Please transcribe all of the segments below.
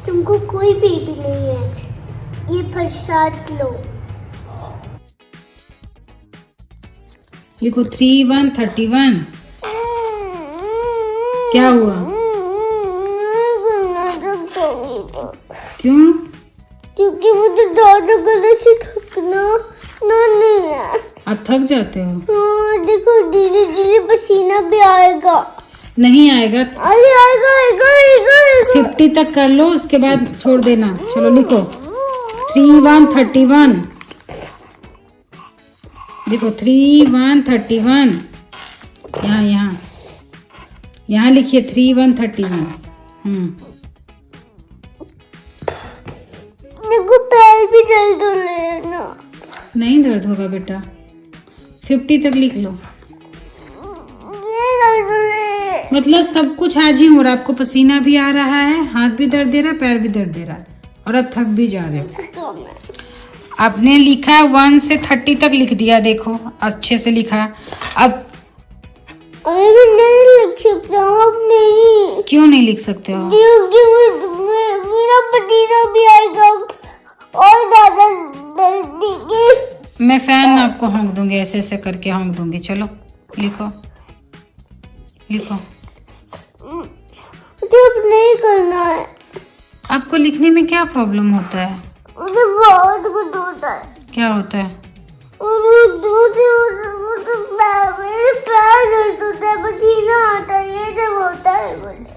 तुमको कोई बेबी नहीं है, ये प्रसाद लो। लिखो 3131। क्या हुआ? क्यों? क्योंकि मुझे दादा गले से थकना नहीं है। आप थक जाते हो? हाँ, देखो धीरे धीरे पसीना भी आएगा। नहीं आएगा। अरे आएगा आएगा आएगा आएगा। 50 तक कर लो, उसके बाद छोड़ देना। चलो लिखो 3131। देखो 3131। यहाँ लिखिए 3131। देखो पैर भी दर्द हो रहे हैं ना। नहीं दर्द होगा बेटा, 50 तक लिख लो। ये दर्द हो रहे हैं। मतलब सब कुछ आज ही हो रहा है। आपको पसीना भी आ रहा है, हाथ भी दर्द दे रहा है, पैर भी दर्द दे रहा है, और अब थक भी जा रहे हो। आपने लिखा 1 से 30 तक लिख दिया, देखो अच्छे से लिखा। अब अरे मैं नहीं लिख सकता हूँ अब। नहीं, क्यों नहीं लिख सकते हो? क्योंकि मेरा पसीना भी आएगा और ज्यादा दर्द देगी। मैं फैन आपको होंक दूंगी, ऐसे ऐसे करके होंक दूंगी। चलो लिखो लिखो। मुझे अब नहीं करना है। आपको लिखने में क्या प्रॉब्लम होता है? मुझे बहुत कुछ होता है। क्या होता है? मेरे पैर दर्द होता है, पसीना आता है, ये सब होता है मुझे।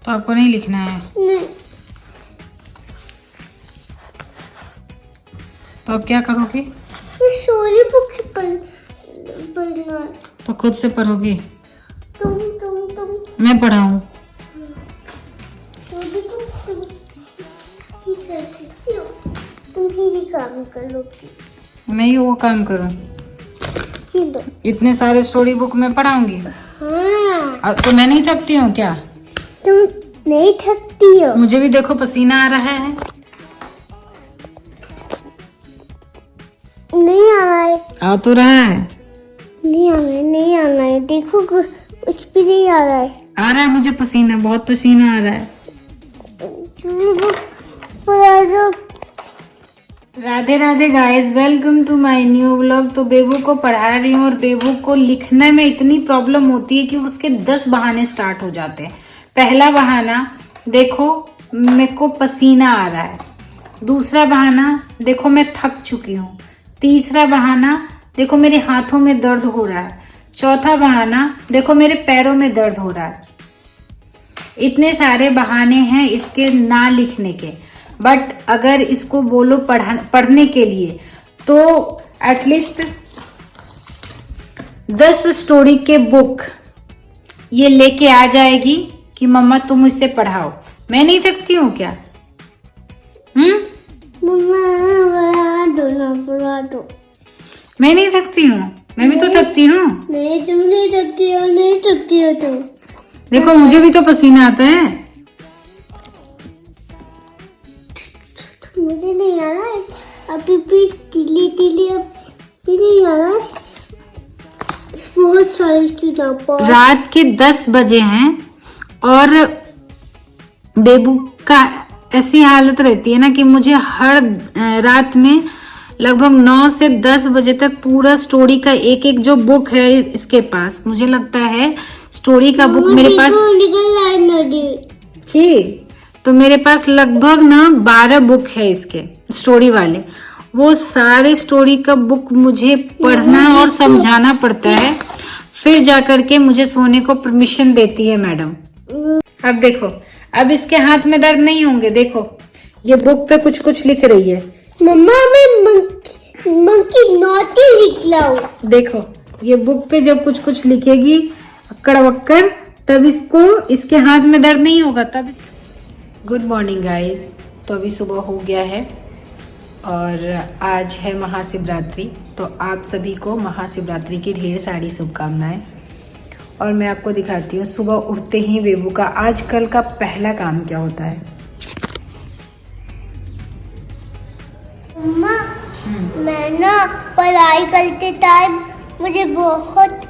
तो आपको नहीं लिखना है? नहीं। तो अब क्या करोगे? मैं स्टोरी बुक पढ़ना है। तो खुद से पढ़ोगे? तुम मैं पढ़ाऊं? तुम ही कर सकती हो। तुम ही काम करोगी। मैं ही वो काम करूं? चलो। इतने सारे स्टोरी बुक में पढ़ाऊंगी? हाँ। अब तो मैं नहीं थकती हूँ क्या? तुम नहीं थकती हो। मुझे भी देखो पसीना आ रहा है। नहीं आ रहा है। आ तो रहा है। नहीं आना है। देखो कुछ भी नहीं आ रहा है। आ रहा है मुझे पसीना, बहुत पसीना आ रहा है। Radhe Radhe guys, welcome to my new vlog. तो बेबू को पढ़ा रही हूँ, और बेबू को लिखने में इतनी प्रॉब्लम होती है कि उसके 10 बहाने स्टार्ट हो जाते हैं। पहला बहाना, देखो मेरे को पसीना आ रहा है। दूसरा बहाना, देखो मैं थक चुकी हूँ। तीसरा बहाना, देखो मेरे हाथों में दर्द हो रहा है। चौथा बहाना, देखो मेरे पैरों में दर्द हो रहा है। इतने सारे बहाने हैं इसके ना लिखने के, बट अगर इसको बोलो पढ़ने के लिए तो एटलीस्ट 10 स्टोरी के बुक ये लेके आ जाएगी कि मम्मा तुम इससे पढ़ाओ। मैं नहीं थकती हूँ क्या? पढ़ा दो। मैं नहीं थकती हूँ, मैं भी तो थकती हूँ। नहीं, तुम नहीं थकती हो तुम। देखो मुझे भी तो पसीना आता है। मुझे नहीं आ रहा है अभी भी, तीली अभी नहीं आ रहा है। बहुत सारी चीजें। रात के 10 बजे हैं और बेबू का ऐसी हालत रहती है ना कि मुझे हर रात में लगभग 9 से 10 बजे तक पूरा स्टोरी का एक एक जो बुक है इसके पास, मुझे लगता है स्टोरी का बुक मेरे पास जी, तो मेरे पास लगभग ना 12 बुक है इसके स्टोरी वाले। वो सारे स्टोरी का बुक मुझे पढ़ना और समझाना पड़ता है, फिर जाकर के मुझे सोने को परमिशन देती है मैडम। अब देखो, अब इसके हाथ में दर्द नहीं होंगे। देखो ये बुक पे कुछ कुछ लिख रही है। मम्मा मैं मंकी नॉटी लिख लाऊं। देखो ये बुक पे जब कुछ कुछ लिखेगी अक्कड़ वक्कड़, तब इसको इसके हाथ में दर्द नहीं होगा तब। Good morning guys. तो अभी सुबह हो गया है और आज है महाशिवरात्रि, तो आप सभी को महाशिवरात्रि की ढेर सारी शुभकामनाएं। और मैं आपको दिखाती हूँ सुबह उठते ही बेबू का आजकल का पहला काम क्या होता है। मम्मा मैं ना पढ़ाई करते टाइम मुझे बहुत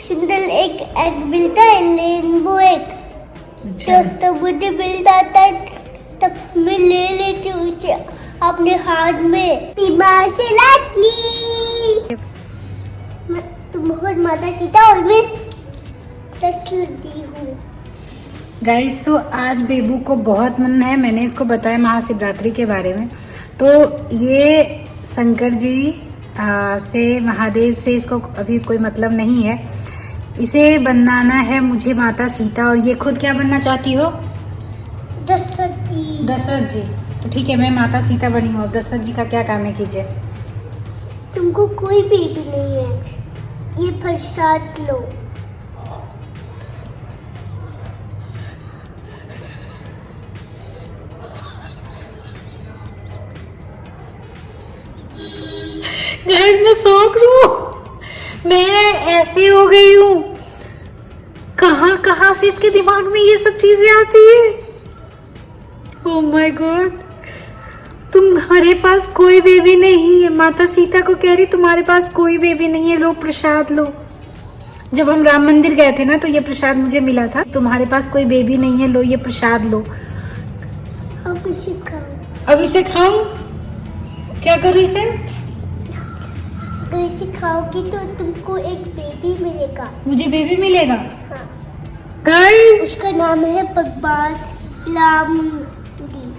सुंदर एक एग मिलता है, रेनबो एग। अच्छा। तब मुझे मिल जाता है, तब मैं ले लेती हूँ उसे अपने हाथ में। बीमार से लाडली तुम बहुत माता सीता और मैं तसल्ली हूँ। गाइस तो आज बेबू को बहुत मन है, मैंने इसको बताया महाशिवरात्रि के बारे में। तो ये शंकर जी से, महादेव से इसको अभी कोई मतलब नहीं है। इसे बनाना है मुझे माता सीता, और ये खुद क्या बनना चाहती हो? दशरथ जी। तो ठीक है, मैं माता सीता बनी हूँ। अब दशरथ जी का क्या काम है, कीजिए। तुमको कोई बेबी नहीं है, ये प्रसाद लो। गाइस मैं शौक हूँ, मैं ऐसी हो गई हूँ। कहाँ कहाँ से इसके दिमाग में ये सब चीजें आती है। ओह माय गॉड, तुम्हारे पास कोई बेबी नहीं है। माता सीता को कह रही तुम्हारे पास कोई बेबी नहीं है, लो प्रसाद लो। जब हम राम मंदिर गए थे ना, तो ये प्रसाद मुझे मिला था। तुम्हारे पास कोई बेबी नहीं है, लो ये प्रसाद लो। अब इसे खाओ। अब इसे खाऊं? क्या करूं इसे? तो इसे खाओगी तो तुमको एक बेबी मिलेगा। मुझे बेबी मिलेगा? हाँ। गाइस, उसका नाम है भगवान राम जी।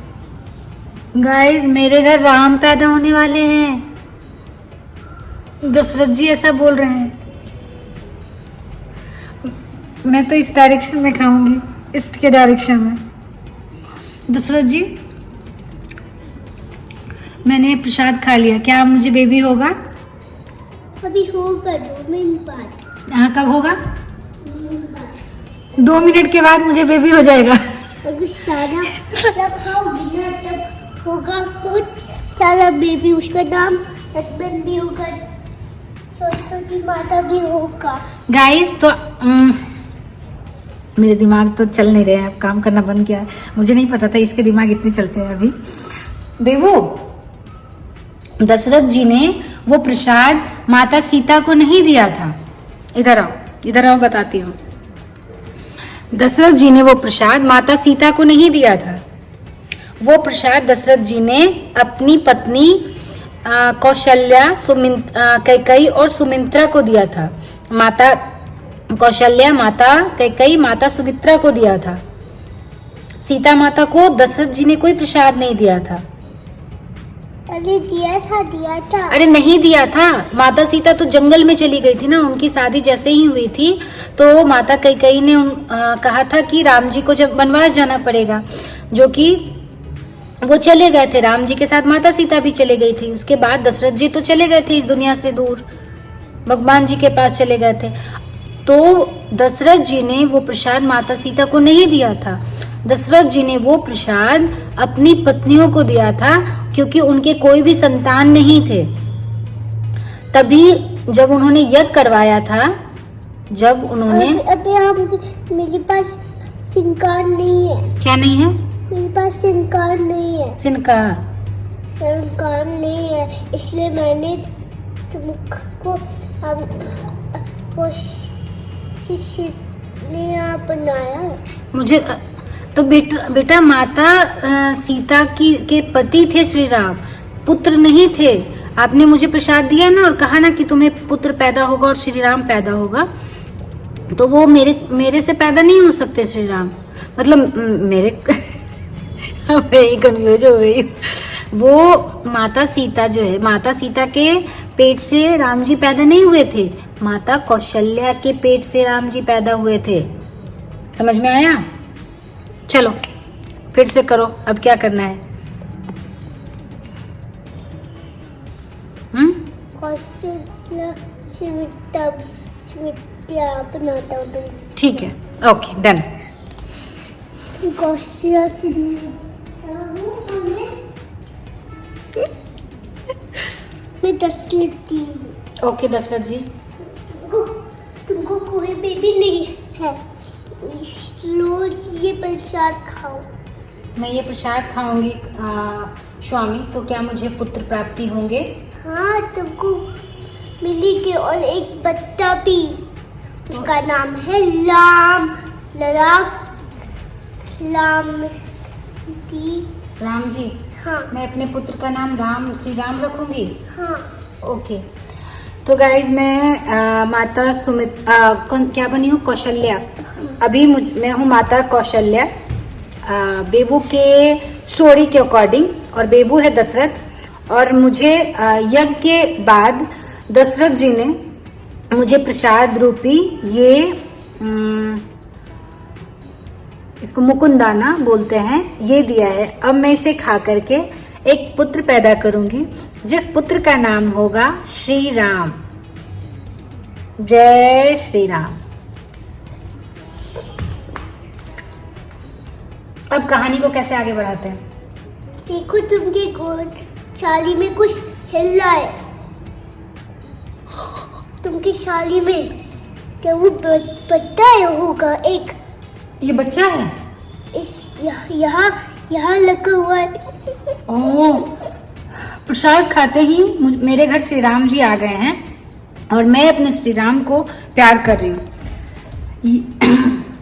गाइस मेरे घर राम पैदा होने वाले हैं। दशरथ जी ऐसा बोल रहे हैं। मैं तो इस डायरेक्शन में खाऊंगी, ईस्ट के डायरेक्शन में। दशरथ जी, मैंने प्रसाद खा लिया, क्या मुझे बेबी होगा? अभी होगा 2 मिनट बाद। हाँ, कब होगा? 2 मिनट के बाद मुझे बेबी हो जाएगा। अगर सारा खाओगी ना तब होगा बहुत सारा बेबी। उसका नाम हस्बैंड भी होगा, सरस्वती माता भी होगा। गाइस तो मेरे दिमाग तो चल नहीं रहे हैं, अब काम करना बंद किया है। मुझे नहीं पता था इसके दिमाग इतने चलते हैं अभी। बेबू, दशरथ जी ने वो प्रसाद माता सीता को नहीं दिया था। इधर आओ, इधर आओ, बताती हूँ। दशरथ जी ने वो प्रसाद माता सीता को नहीं दिया था। वो प्रसाद दशरथ जी ने अपनी पत्नी कौशल्या, कैकेयी और सुमित्रा को दिया था। माता कौशल्या, माता कैकेयी, माता सुमित्रा को दिया था। सीता माता को दशरथ जी ने कोई प्रसाद नहीं दिया था। अरे दिया था। अरे नहीं दिया था। माता सीता तो जंगल में चली गई थी ना, उनकी शादी जैसे ही हुई थी तो माता कैकेयी ने कहा था कि राम जी को जब वनवास जाना पड़ेगा, जो कि वो चले गए थे। राम जी के साथ माता सीता भी चले गई थी। उसके बाद दशरथ जी तो चले गए थे इस दुनिया से दूर, भगवान जी के पास चले गए थे। तो दशरथ जी ने वो प्रसाद माता सीता को नहीं दिया था। दशरथ जी ने वो प्रसाद अपनी पत्नियों को दिया था, क्योंकि उनके कोई भी संतान नहीं थे। तभी जब उन्होंने यज्ञ करवाया था, जब उन्होंने अभी हम मेरे पास सिंगार नहीं है। क्या नहीं है? मेरे पास सिंगार नहीं है। सिंगार नहीं है, इसलिए मैंने तुमको बनाया है। मुझे तो बेटा माता सीता के पति थे श्री राम, पुत्र नहीं थे। आपने मुझे प्रसाद दिया ना और कहा ना कि तुम्हें पुत्र पैदा होगा और श्री राम पैदा होगा, तो वो मेरे से पैदा नहीं हो सकते श्री राम, मतलब मेरे मैं ही कंफ्यूज हो गई। वो माता सीता जो है, माता सीता के पेट से राम जी पैदा नहीं हुए थे, माता कौशल्या के पेट से राम जी पैदा हुए थे। समझ में आया? चलो फिर से करो, अब क्या करना है? बनाता हूँ। ठीक है, ओके डन। मैं 10 लेती हूँ। ओके दशरथ जी, तुमको कोई बेबी नहीं है, लो ये प्रसाद खाओ। मैं ये प्रसाद खाऊंगी स्वामी, तो क्या मुझे पुत्र प्राप्ति होंगे? हाँ, तुमको मिलेगी, और एक बच्चा भी, उसका नाम है राम। लड़ाक राम जी। राम जी। हाँ मैं अपने पुत्र का नाम श्री राम रखूंगी। हाँ। ओके। तो गाइज मैं माता क्या बनी हूँ? कौशल्या। अभी मैं हूँ माता कौशल्या, बेबू के स्टोरी के अकॉर्डिंग, और बेबू है दशरथ। और मुझे यज्ञ के बाद दशरथ जी ने मुझे प्रसाद रूपी ये इसको मुकुंदाना बोलते हैं, ये दिया है। अब मैं इसे खा करके एक पुत्र पैदा करूंगी, जिस पुत्र का नाम होगा श्री राम। जय श्री राम। अब कहानी को कैसे आगे बढ़ाते हैं? देखो तुमके गोद शाली में कुछ हिल रहा है। तुमकी शाली में क्या वो बच्चा है होगा एक? ये बच्चा है? इस यहाँ लगा हुआ है। ओह, प्रसाद खाते ही मेरे घर श्री राम जी आ गए हैं और मैं अपने श्री राम को प्यार कर रही हूँ।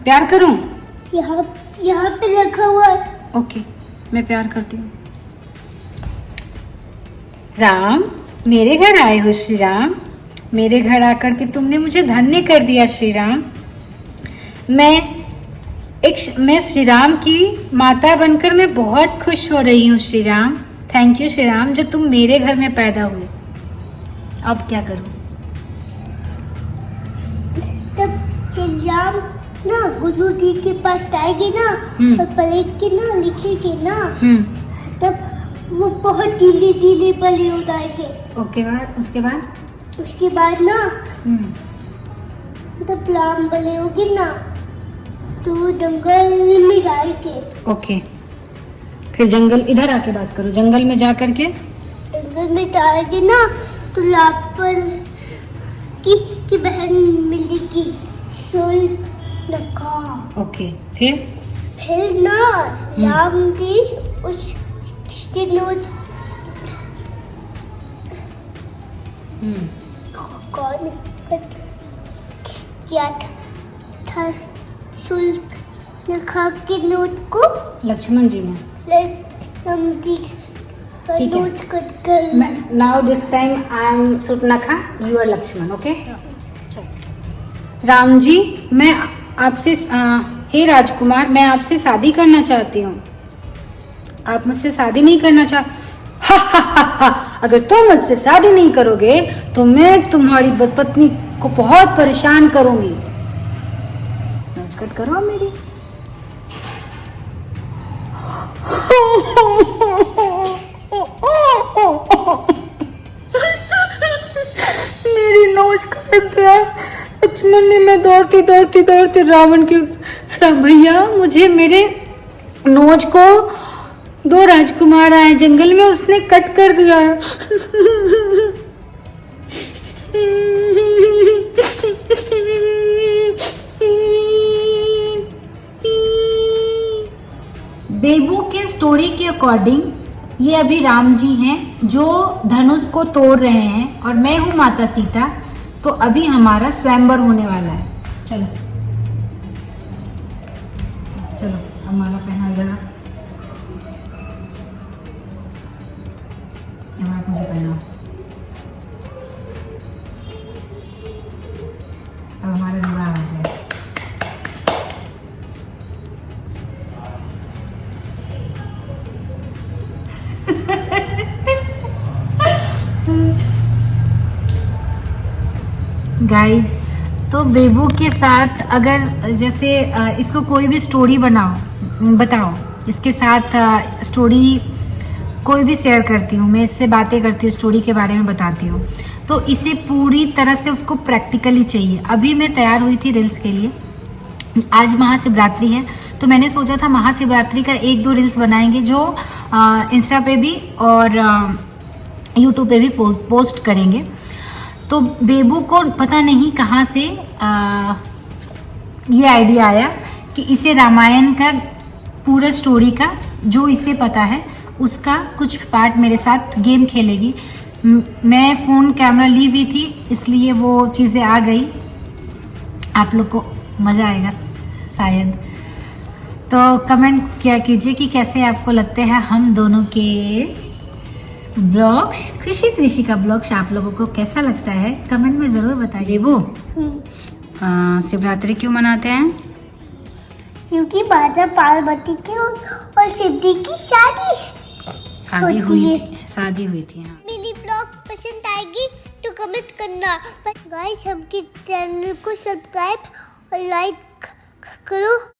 प्यार करूं? यहाँ पे रखा हुआ है। ओके, मैं प्यार करती हूँ। राम, मेरे घर आए हो श्री राम। मेरे घर आकर के तुमने मुझे धन्य कर दिया श्री राम। मैं श्री राम की माता बनकर मैं बहुत खुश हो रही हूँ श्री राम। थैंक यू श्री राम, जो तुम मेरे घर में पैदा हुए। अब क्या करूँ? तब श्री राम ना गुरु जी के पास आएंगे ना और पलट के ना लिखेंगे ना, तब वो बहुत ढीले ढीले पले उठाएंगे। ओके, उसके बाद ना तब राम बले होगी ना तो वो जंगल में जाएंगे। ओके, फिर जंगल, इधर आके बात करो। जंगल में जा करके जंगल में जाएंगे ना तो रावण की बहन मिलेगी शूर्पणखा। ओके, फिर ना राम जी उसके नोट कौन क्या था शूर्पणखा के नोट को लक्ष्मण जी ने। ठीक है, now this time I am Shurpanakha, you are Lakshman. Okay. Ram ji, मैं आपसे हे राजकुमार, मैं आपसे शादी करना चाहती हूँ। आप मुझसे शादी नहीं करना अगर तुम मुझसे शादी नहीं करोगे तो मैं तुम्हारी पत्नी को बहुत परेशान करूंगी। नोचकट करो मेरी। मेरी नोच काट दिया लक्ष्मण ने। मैं दौड़ती रावण के भैया, मुझे मेरे नोच को दो राजकुमार आए जंगल में, उसने कट कर दिया। बेबू के स्टोरी के अकॉर्डिंग ये अभी राम जी हैं जो धनुष को तोड़ रहे हैं और मैं हूं माता सीता। तो अभी हमारा स्वयंवर होने वाला है। चलो हमारा पहना जरा, मुझे पहना। अब हमारा विवाह हो गया। गाइस, तो बेबू के साथ अगर जैसे इसको कोई भी स्टोरी बताओ, इसके साथ स्टोरी कोई भी शेयर करती हूँ, मैं इससे बातें करती हूँ, स्टोरी के बारे में बताती हूँ, तो इसे पूरी तरह से उसको प्रैक्टिकली चाहिए। अभी मैं तैयार हुई थी रील्स के लिए। आज महाशिवरात्रि है तो मैंने सोचा था महाशिवरात्रि का 1-2 रील्स बनाएंगे जो इंस्टा पे भी और यूट्यूब पे भी पोस्ट करेंगे। तो बेबू को पता नहीं कहाँ से ये आइडिया आया कि इसे रामायण का पूरा स्टोरी का जो इसे पता है उसका कुछ पार्ट मेरे साथ गेम खेलेगी। मैं फ़ोन कैमरा ली हुई थी इसलिए वो चीज़ें आ गई। आप लोग को मज़ा आएगा शायद। तो कमेंट किया कीजिए कि कैसे आपको लगते हैं हम दोनों के ब्लॉग्स, खुशी त्रिशी का ब्लॉग्स आप लोगों को कैसा लगता है कमेंट में जरूर बताइए। बेबू, शिवरात्रि क्यों मनाते हैं? क्योंकि माता पार्वती की और शिव जी की शादी हुई थी। हाँ। मेरी ब्लॉग पसंद आएगी तो कमेंट करना। गाइस, हमके चैनल को सब्सक्राइब और लाइक करो।